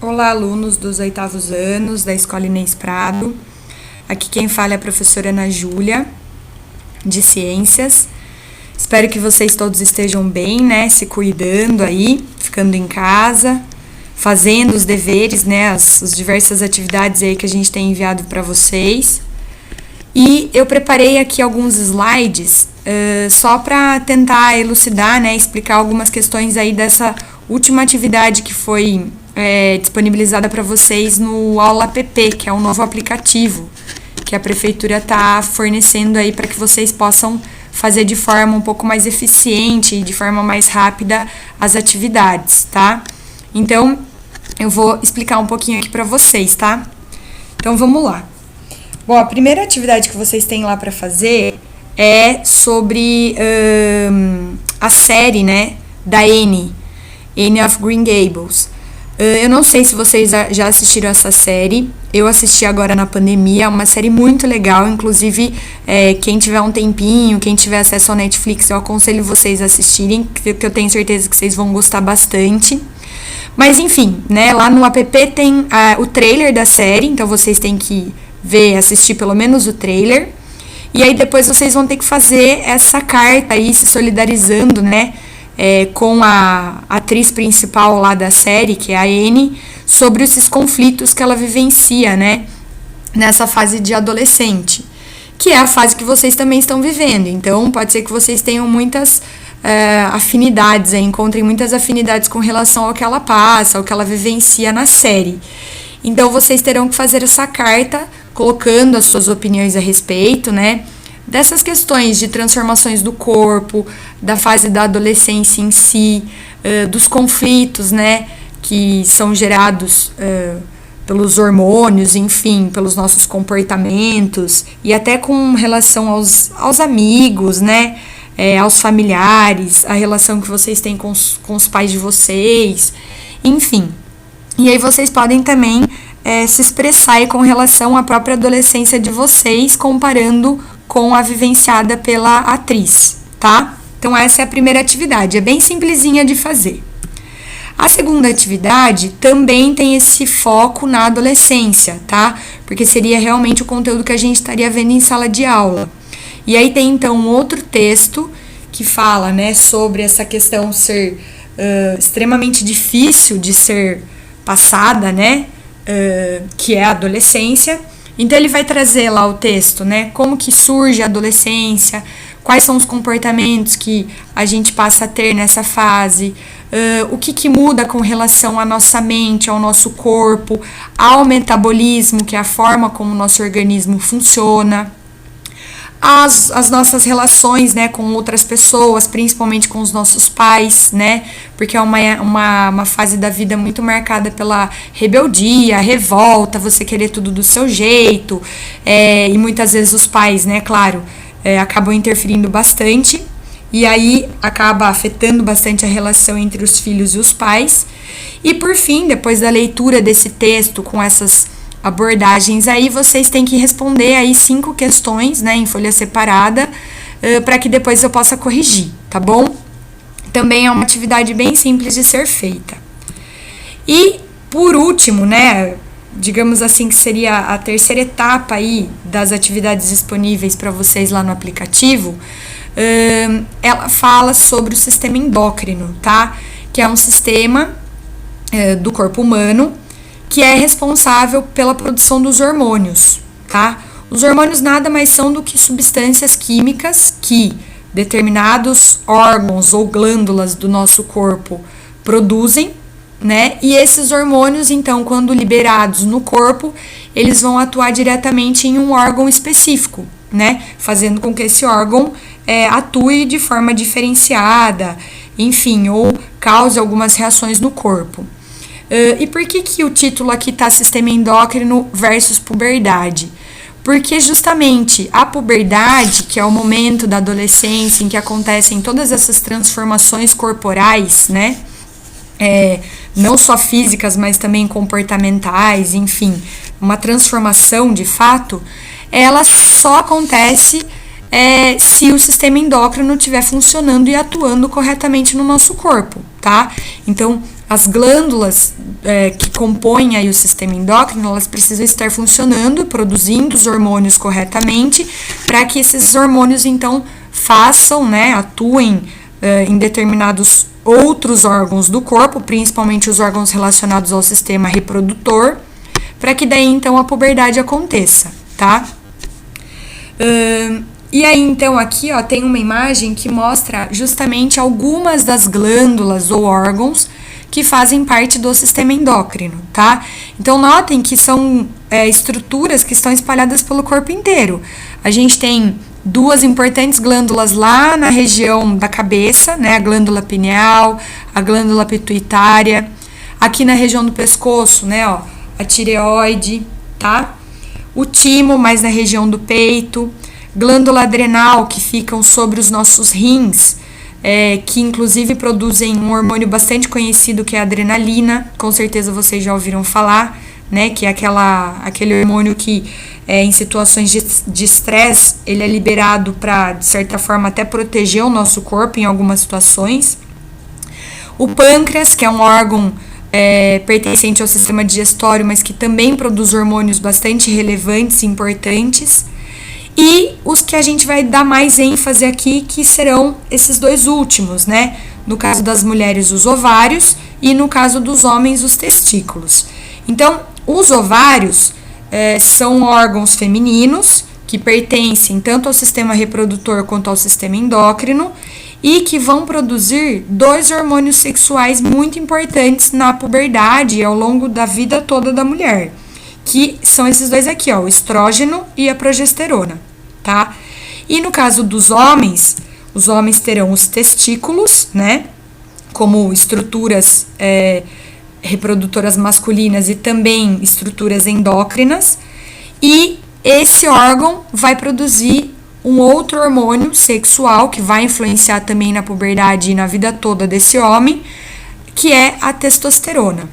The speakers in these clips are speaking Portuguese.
Olá, alunos dos 8º anos da Escola Inês Prado. Aqui quem fala é a professora Ana Júlia, de Ciências. Espero que vocês todos estejam bem, né? Se cuidando aí, ficando em casa, fazendo os deveres, né? As diversas atividades aí que a gente tem enviado para vocês. E eu preparei aqui alguns slides só para tentar elucidar, né? Explicar algumas questões aí dessa última atividade que foi disponibilizada para vocês no Aula App, que é um novo aplicativo que a prefeitura está fornecendo aí para que vocês possam fazer de forma um pouco mais eficiente e de forma mais rápida as atividades, tá? Então, eu vou explicar um pouquinho aqui para vocês, tá? Então, vamos lá. Bom, a primeira atividade que vocês têm lá para fazer é sobre a série, né, da Anne of Green Gables. Eu não sei se vocês já assistiram essa série. Eu assisti agora na pandemia, é uma série muito legal. Inclusive, quem tiver um tempinho, quem tiver acesso ao Netflix, eu aconselho vocês a assistirem, que eu tenho certeza que vocês vão gostar bastante. Mas enfim, né, lá no app tem o trailer da série, então vocês têm que assistir pelo menos o trailer. E aí depois vocês vão ter que fazer essa carta aí, se solidarizando, né, com a atriz principal lá da série, que é a Anne, sobre esses conflitos que ela vivencia, né, nessa fase de adolescente, que é a fase que vocês também estão vivendo. Então, pode ser que vocês tenham muitas afinidades, encontrem muitas afinidades com relação ao que ela passa, ao que ela vivencia na série. Então, vocês terão que fazer essa carta, colocando as suas opiniões a respeito, né, dessas questões de transformações do corpo, da fase da adolescência em si, dos conflitos, né, que são gerados pelos hormônios, enfim, pelos nossos comportamentos, e até com relação aos amigos, né, aos familiares, a relação que vocês têm com os pais de vocês, enfim. E aí vocês podem também se expressar aí com relação à própria adolescência de vocês, comparando com a vivenciada pela atriz, tá? Então essa é a primeira atividade, é bem simplesinha de fazer. A segunda atividade também tem esse foco na adolescência, tá? Porque seria realmente o conteúdo que a gente estaria vendo em sala de aula. E aí tem então um outro texto que fala, né, sobre essa questão ser extremamente difícil de ser passada, né, que é a adolescência. Então ele vai trazer lá o texto, né, como que surge a adolescência, quais são os comportamentos que a gente passa a ter nessa fase, o que muda com relação à nossa mente, ao nosso corpo, ao metabolismo, que é a forma como o nosso organismo funciona, as nossas relações, né, com outras pessoas, principalmente com os nossos pais, né, porque é uma fase da vida muito marcada pela rebeldia, revolta, você querer tudo do seu jeito, e muitas vezes os pais, né, claro, acabam interferindo bastante, e aí acaba afetando bastante a relação entre os filhos e os pais. E por fim, depois da leitura desse texto com essas abordagens aí, vocês têm que responder aí 5 questões, né, em folha separada, para que depois eu possa corrigir, tá bom? Também é uma atividade bem simples de ser feita. E, por último, né, digamos assim que seria a terceira etapa aí das atividades disponíveis para vocês lá no aplicativo, ela fala sobre o sistema endócrino, tá? Que é um sistema do corpo humano que é responsável pela produção dos hormônios, tá? Os hormônios nada mais são do que substâncias químicas que determinados órgãos ou glândulas do nosso corpo produzem, né? E esses hormônios, então, quando liberados no corpo, eles vão atuar diretamente em um órgão específico, né? Fazendo com que esse órgão atue de forma diferenciada, enfim, ou cause algumas reações no corpo. E por que o título aqui está Sistema Endócrino versus Puberdade? Porque justamente a puberdade, que é o momento da adolescência em que acontecem todas essas transformações corporais, né? Não só físicas, mas também comportamentais, enfim, uma transformação de fato, ela só acontece se o sistema endócrino estiver funcionando e atuando corretamente no nosso corpo, tá? Então, as glândulas que compõem aí o sistema endócrino, elas precisam estar funcionando, produzindo os hormônios corretamente, para que esses hormônios, então, façam, né, atuem em determinados outros órgãos do corpo, principalmente os órgãos relacionados ao sistema reprodutor, para que daí, então, a puberdade aconteça, tá? E aí, então, aqui, ó, tem uma imagem que mostra justamente algumas das glândulas ou órgãos que fazem parte do sistema endócrino, tá? Então, notem que são estruturas que estão espalhadas pelo corpo inteiro. A gente tem 2 importantes glândulas lá na região da cabeça, né? A glândula pineal, a glândula pituitária. Aqui na região do pescoço, né? Ó, a tireoide, tá? O timo, mais na região do peito. Glândula adrenal, que ficam sobre os nossos rins, que inclusive produzem um hormônio bastante conhecido, que é a adrenalina. Com certeza vocês já ouviram falar, né? Que é aquele hormônio que em situações de estresse, ele é liberado para, de certa forma, até proteger o nosso corpo em algumas situações. O pâncreas, que é um órgão pertencente ao sistema digestório, mas que também produz hormônios bastante relevantes e importantes. E os que a gente vai dar mais ênfase aqui, que serão esses 2 últimos, né? No caso das mulheres, os ovários, e no caso dos homens, os testículos. Então, os ovários são órgãos femininos que pertencem tanto ao sistema reprodutor quanto ao sistema endócrino e que vão produzir 2 hormônios sexuais muito importantes na puberdade e ao longo da vida toda da mulher, que são esses 2 aqui, ó, o estrógeno e a progesterona, tá? E no caso dos homens, os homens terão os testículos, né, como estruturas reprodutoras masculinas e também estruturas endócrinas, e esse órgão vai produzir um outro hormônio sexual que vai influenciar também na puberdade e na vida toda desse homem, que é a testosterona.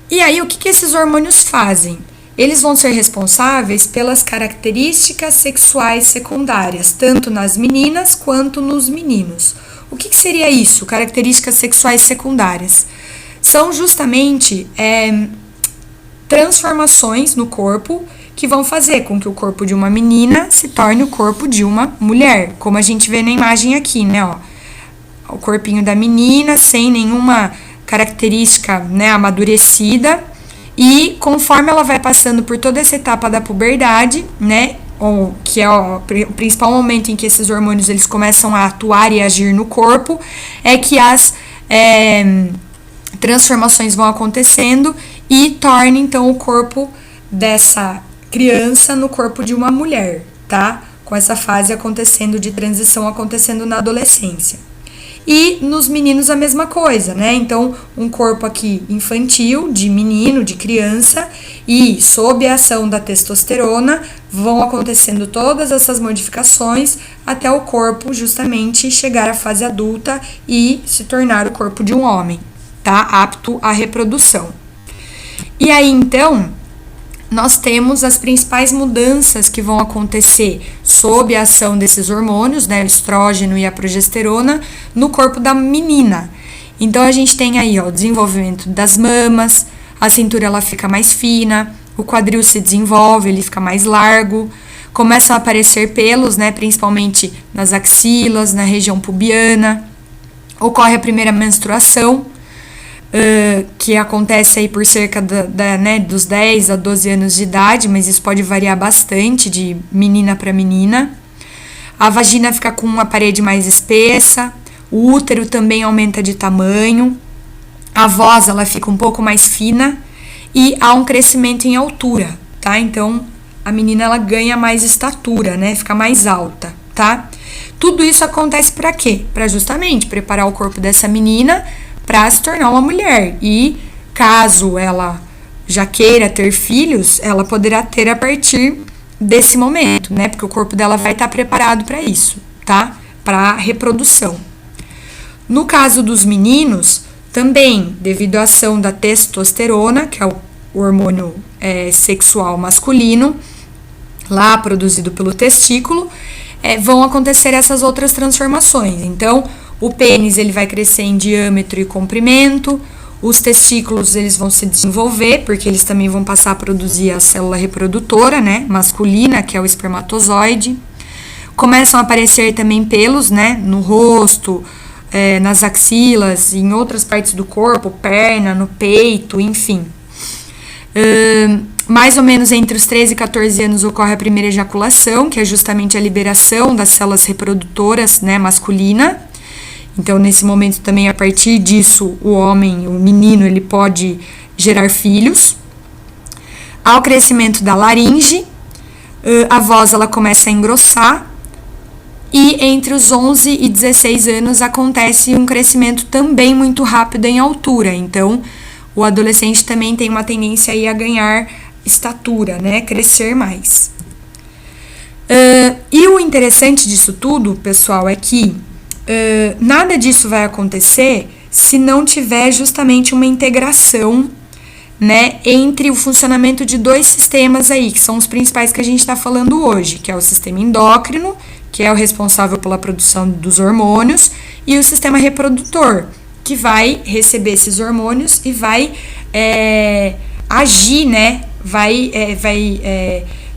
E aí, o que esses hormônios fazem? Eles vão ser responsáveis pelas características sexuais secundárias, tanto nas meninas quanto nos meninos. O que seria isso? Características sexuais secundárias. São justamente transformações no corpo que vão fazer com que o corpo de uma menina se torne o corpo de uma mulher, como a gente vê na imagem aqui, né? Ó, o corpinho da menina sem nenhuma característica, né, amadurecida, e conforme ela vai passando por toda essa etapa da puberdade, né, que é o principal momento em que esses hormônios eles começam a atuar e agir no corpo, é que as transformações vão acontecendo e torna então o corpo dessa criança no corpo de uma mulher, tá? Com essa fase acontecendo de transição acontecendo na adolescência. E nos meninos a mesma coisa, né? Então, um corpo aqui infantil, de menino, de criança, e sob a ação da testosterona, vão acontecendo todas essas modificações até o corpo justamente chegar à fase adulta e se tornar o corpo de um homem, tá? Apto à reprodução. E aí, então, nós temos as principais mudanças que vão acontecer sob a ação desses hormônios, né, o estrógeno e a progesterona, no corpo da menina. Então, a gente tem aí, ó, o desenvolvimento das mamas, a cintura ela fica mais fina, o quadril se desenvolve, ele fica mais largo, começam a aparecer pelos, né, principalmente nas axilas, na região pubiana, ocorre a primeira menstruação, que acontece aí por cerca dos 10 a 12 anos de idade, mas isso pode variar bastante de menina para menina. A vagina fica com uma parede mais espessa, o útero também aumenta de tamanho, a voz ela fica um pouco mais fina e há um crescimento em altura, tá? Então, a menina ela ganha mais estatura, né? Fica mais alta, tá? Tudo isso acontece para quê? Para justamente preparar o corpo dessa menina para se tornar uma mulher. E caso ela já queira ter filhos, ela poderá ter a partir desse momento, né? Porque o corpo dela vai estar preparado para isso, tá? Para reprodução. No caso dos meninos, também devido à ação da testosterona, que é o hormônio sexual masculino, lá produzido pelo testículo, vão acontecer essas outras transformações. Então, O pênis ele vai crescer em diâmetro e comprimento. Os testículos eles vão se desenvolver, porque eles também vão passar a produzir a célula reprodutora, né, masculina, que é o espermatozoide. Começam a aparecer também pelos, né, no rosto, nas axilas, em outras partes do corpo, perna, no peito, enfim. Mais ou menos entre os 13 e 14 anos ocorre a primeira ejaculação, que é justamente a liberação das células reprodutoras, né, masculina. Então, nesse momento também, a partir disso, o homem, o menino, ele pode gerar filhos. Ao crescimento da laringe, a voz ela começa a engrossar. E entre os 11 e 16 anos acontece um crescimento também muito rápido em altura. Então, o adolescente também tem uma tendência aí a ganhar estatura, né? Crescer mais. E o interessante disso tudo, pessoal, é que nada disso vai acontecer se não tiver justamente uma integração, né, entre o funcionamento de dois sistemas aí, que são os principais que a gente está falando hoje, que é o sistema endócrino, que é o responsável pela produção dos hormônios, e o sistema reprodutor, que vai receber esses hormônios e vai agir, né, vai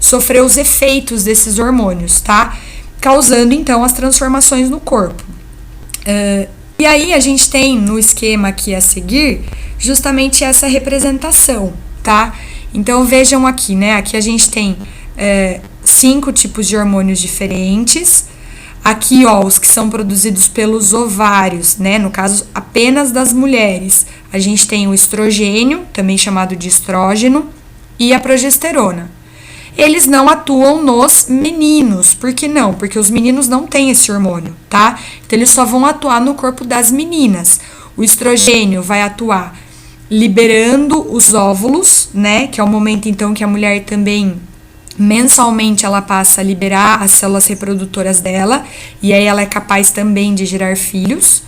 sofrer os efeitos desses hormônios, tá? Causando, então, as transformações no corpo. E aí a gente tem no esquema aqui a seguir justamente essa representação, tá? Então vejam aqui, né? Aqui a gente tem 5 tipos de hormônios diferentes. Aqui, ó, os que são produzidos pelos ovários, né? No caso, apenas das mulheres. A gente tem o estrogênio, também chamado de estrógeno, e a progesterona. Eles não atuam nos meninos. Por que não? Porque os meninos não têm esse hormônio, tá? Então, eles só vão atuar no corpo das meninas. O estrogênio vai atuar liberando os óvulos, né? Que é o momento, então, que a mulher também, mensalmente, ela passa a liberar as células reprodutoras dela. E aí, ela é capaz também de gerar filhos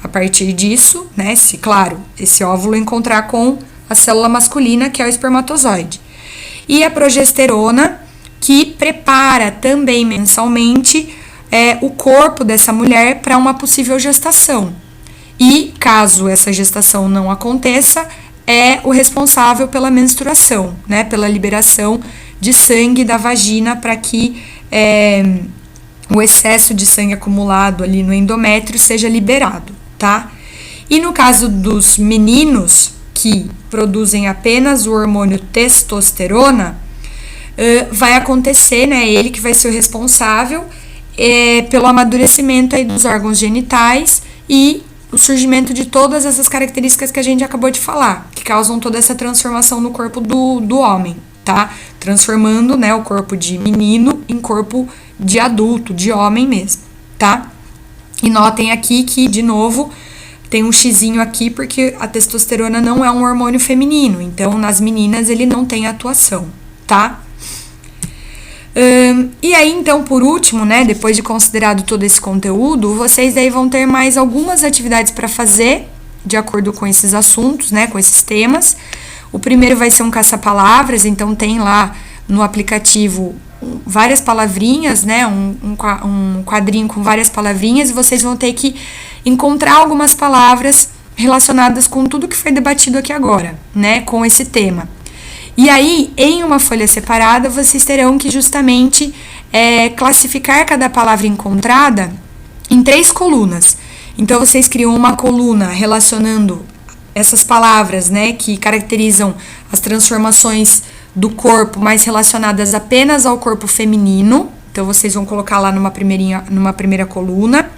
a partir disso, né? Se, claro, esse óvulo encontrar com a célula masculina, que é o espermatozoide. E a progesterona, que prepara também mensalmente o corpo dessa mulher para uma possível gestação. E, caso essa gestação não aconteça, é o responsável pela menstruação, né? Pela liberação de sangue da vagina para que o excesso de sangue acumulado ali no endométrio seja liberado, tá? E no caso dos meninos que produzem apenas o hormônio testosterona, vai acontecer, né? Ele que vai ser o responsável pelo amadurecimento aí dos órgãos genitais e o surgimento de todas essas características que a gente acabou de falar, que causam toda essa transformação no corpo do homem, tá? Transformando, né, o corpo de menino em corpo de adulto, de homem mesmo, tá? E notem aqui que, de novo, tem um xizinho aqui porque a testosterona não é um hormônio feminino, então nas meninas ele não tem atuação, tá? E aí, então, por último, né, depois de considerado todo esse conteúdo, vocês aí vão ter mais algumas atividades para fazer, de acordo com esses assuntos, né, com esses temas. O primeiro vai ser um caça-palavras, então tem lá no aplicativo várias palavrinhas, né, um quadrinho com várias palavrinhas, e vocês vão ter que encontrar algumas palavras relacionadas com tudo que foi debatido aqui agora, né, com esse tema. E aí, em uma folha separada, vocês terão que justamente classificar cada palavra encontrada em 3 colunas. Então, vocês criam uma coluna relacionando essas palavras, né, que caracterizam as transformações do corpo, mais relacionadas apenas ao corpo feminino. Então, vocês vão colocar lá numa primeira coluna.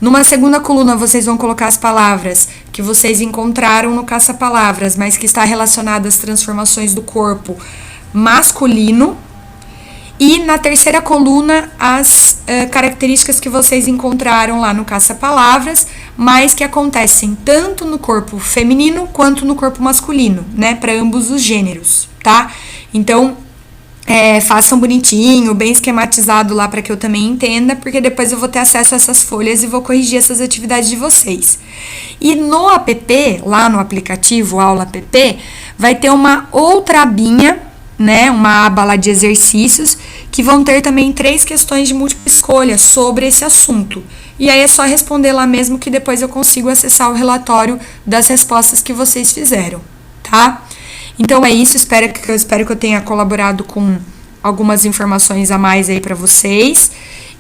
Numa segunda coluna, vocês vão colocar as palavras que vocês encontraram no caça-palavras, mas que está relacionada às transformações do corpo masculino. E na terceira coluna, as características que vocês encontraram lá no caça-palavras, mas que acontecem tanto no corpo feminino quanto no corpo masculino, né? Para ambos os gêneros, tá? Então, façam bonitinho, bem esquematizado lá para que eu também entenda, porque depois eu vou ter acesso a essas folhas e vou corrigir essas atividades de vocês. E no app, lá no aplicativo Aula App, vai ter uma outra abinha, né, uma aba lá de exercícios, que vão ter também 3 questões de múltipla escolha sobre esse assunto. e aí é só responder lá mesmo que depois eu consigo acessar o relatório das respostas que vocês fizeram, tá? Então é isso, espero que eu tenha colaborado com algumas informações a mais aí para vocês.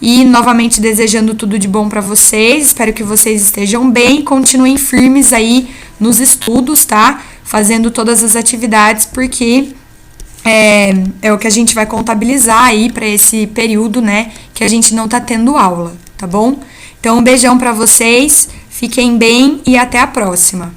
E novamente desejando tudo de bom para vocês. Espero que vocês estejam bem, continuem firmes aí nos estudos, tá? Fazendo todas as atividades, porque é o que a gente vai contabilizar aí para esse período, né, que a gente não tá tendo aula, tá bom? Então um beijão para vocês, fiquem bem e até a próxima.